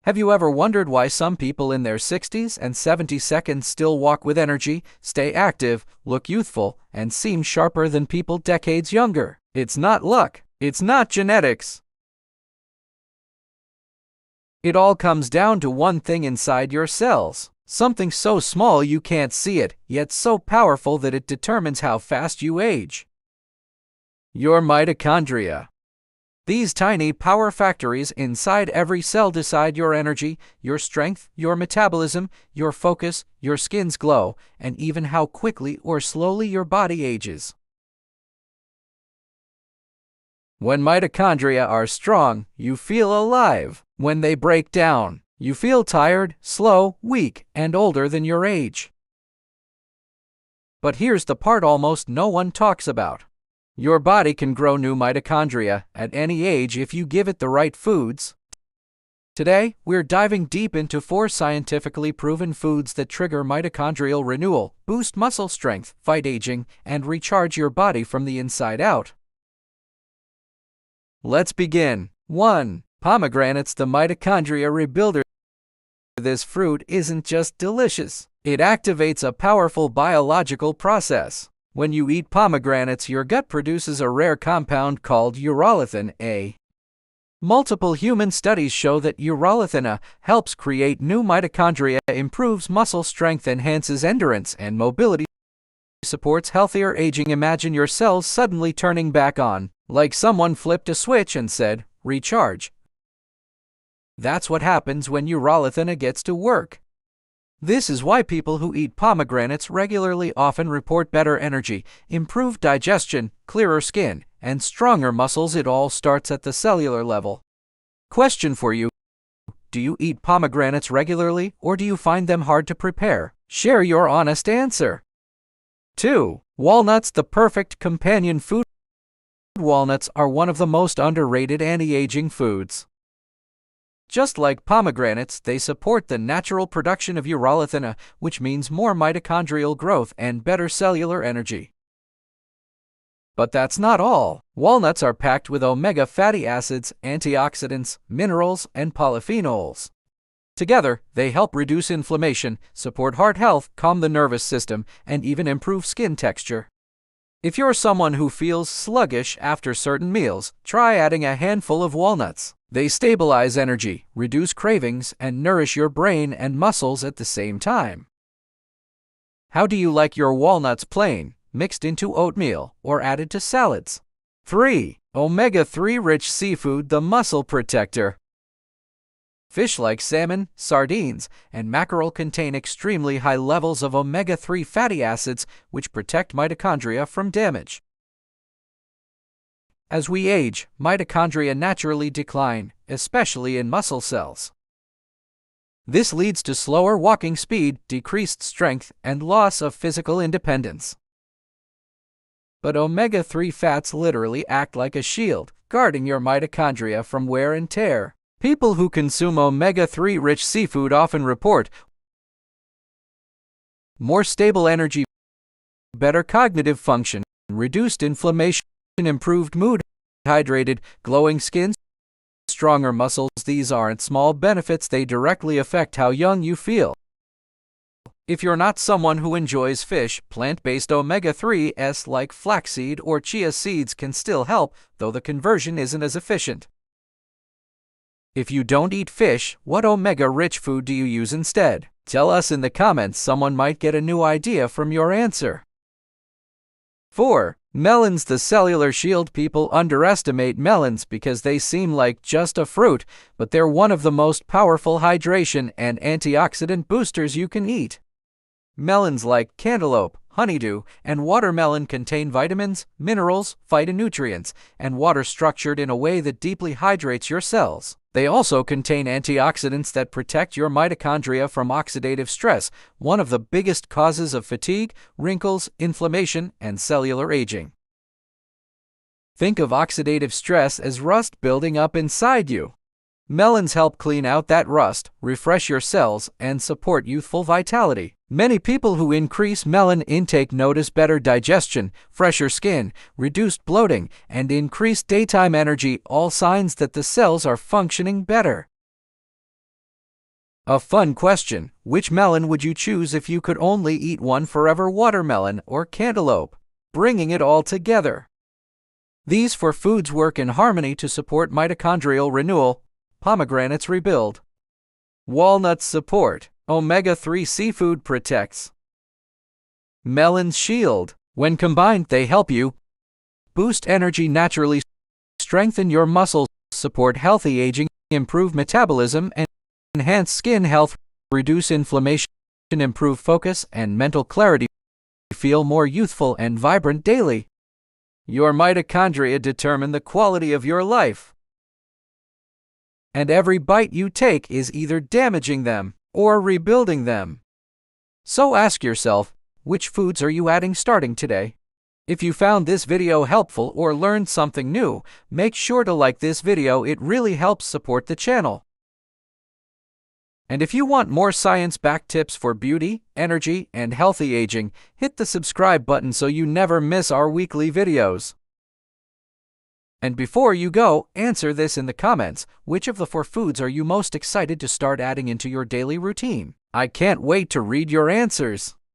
Have you ever wondered why some people in their 60s and 70s still walk with energy, stay active, look youthful, and seem sharper than people decades younger? It's not luck. It's not genetics. It all comes down to one thing inside your cells. Something so small you can't see it, yet so powerful that it determines how fast you age. Your mitochondria. These tiny power factories inside every cell decide your energy, your strength, your metabolism, your focus, your skin's glow, and even how quickly or slowly your body ages. When mitochondria are strong, you feel alive. When they break down, you feel tired, slow, weak, and older than your age. But here's the part almost no one talks about. Your body can grow new mitochondria at any age if you give it the right foods. Today, we're diving deep into 4 scientifically proven foods that trigger mitochondrial renewal, boost muscle strength, fight aging, and recharge your body from the inside out. Let's begin. 1. Pomegranates, the mitochondria rebuilder. This fruit isn't just delicious. It activates a powerful biological process. When you eat pomegranates, your gut produces a rare compound called urolithin A. Multiple human studies show that urolithin A helps create new mitochondria, improves muscle strength, enhances endurance and mobility, supports healthier aging. Imagine your cells suddenly turning back on, like someone flipped a switch and said, "Recharge." That's what happens when urolithin A gets to work. This is why people who eat pomegranates regularly often report better energy, improved digestion, clearer skin, and stronger muscles. It all starts at the cellular level. Question for you: do you eat pomegranates regularly, or do you find them hard to prepare? Share your honest answer. 2. Walnuts, the perfect companion food. Walnuts are one of the most underrated anti-aging foods. Just like pomegranates, they support the natural production of urolithin A, which means more mitochondrial growth and better cellular energy. But that's not all. Walnuts are packed with omega fatty acids, antioxidants, minerals, and polyphenols. Together, they help reduce inflammation, support heart health, calm the nervous system, and even improve skin texture. If you're someone who feels sluggish after certain meals, try adding a handful of walnuts. They stabilize energy, reduce cravings, and nourish your brain and muscles at the same time. How do you like your walnuts? Plain, mixed into oatmeal, or added to salads? 3. Omega-3 rich seafood, the muscle protector. Fish like salmon, sardines, and mackerel contain extremely high levels of omega-3 fatty acids, which protect mitochondria from damage. As we age, mitochondria naturally decline, especially in muscle cells. This leads to slower walking speed, decreased strength, and loss of physical independence. But omega-3 fats literally act like a shield, guarding your mitochondria from wear and tear. People who consume omega-3 rich seafood often report more stable energy, better cognitive function, reduced inflammation, improved mood, hydrated, glowing skin, stronger muscles. These aren't small benefits, they directly affect how young you feel. If you're not someone who enjoys fish, plant-based omega-3s like flaxseed or chia seeds can still help, though the conversion isn't as efficient. If you don't eat fish, what omega-rich food do you use instead? Tell us in the comments. Someone might get a new idea from your answer. 4. Melons, the cellular shield. People underestimate melons because they seem like just a fruit, but they're one of the most powerful hydration and antioxidant boosters you can eat. Melons like cantaloupe, honeydew, and watermelon contain vitamins, minerals, phytonutrients, and water structured in a way that deeply hydrates your cells. They also contain antioxidants that protect your mitochondria from oxidative stress, one of the biggest causes of fatigue, wrinkles, inflammation, and cellular aging. Think of oxidative stress as rust building up inside you. Melons help clean out that rust, refresh your cells, and support youthful vitality. Many people who increase melon intake notice better digestion, fresher skin, reduced bloating, and increased daytime energy, all signs that the cells are functioning better. A fun question: which melon would you choose if you could only eat one forever? Watermelon or cantaloupe? Bringing it all together. These four foods work in harmony to support mitochondrial renewal. Pomegranates rebuild. Walnuts support. Omega-3 seafood protects. Melons shield. When combined, they help you boost energy naturally, strengthen your muscles, support healthy aging, improve metabolism, and enhance skin health, reduce inflammation, improve focus and mental clarity, feel more youthful and vibrant daily. Your mitochondria determine the quality of your life, and every bite you take is either damaging them or rebuilding them. So ask yourself, which foods are you adding starting today? If you found this video helpful or learned something new, make sure to like this video. It really helps support the channel. And if you want more science-backed tips for beauty, energy, and healthy aging, hit the subscribe button so you never miss our weekly videos. And before you go, answer this in the comments: which of the four foods are you most excited to start adding into your daily routine? I can't wait to read your answers.